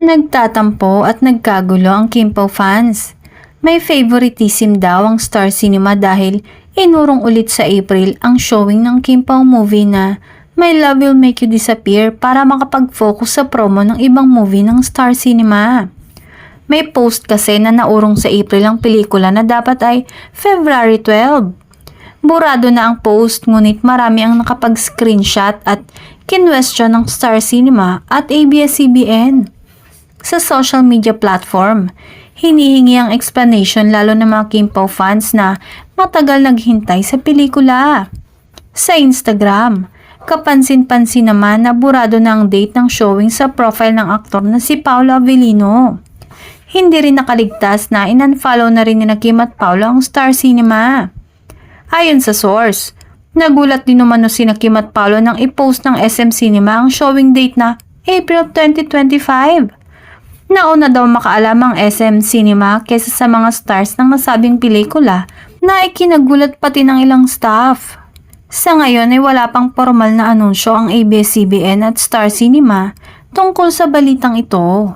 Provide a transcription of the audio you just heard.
Nagtatampo at nagkagulo ang Kimpo fans. May favoritism daw ang Star Cinema dahil inurong ulit sa April ang showing ng Kimpo movie na My Love Will Make You Disappear para makapag-focus sa promo ng ibang movie ng Star Cinema. May post kasi na naurong sa April ang pelikula na dapat ay February 12. Burado na ang post ngunit marami ang nakapag-screenshot at kinwestiyon ng Star Cinema at ABS-CBN. Sa social media platform, hinihingi ang explanation lalo ng mga Kimpo fans na matagal naghintay sa pelikula. Sa Instagram, kapansin-pansin naman na burado na ang date ng showing sa profile ng aktor na si Paolo Avellino. Hindi rin nakaligtas na in-unfollow na rin ni Kim at Paolo ang Star Cinema. Ayon sa source, nagulat din umano si Kim at Paolo nang i-post ng SM Cinema ang showing date na April 2025. Nauna daw makaalam ang SM Cinema kaysa sa mga stars ng nasabing pelikula na ikinagulat pati ng ilang staff. Sa ngayon ay wala pang formal na anunsyo ang ABS-CBN at Star Cinema tungkol sa balitang ito.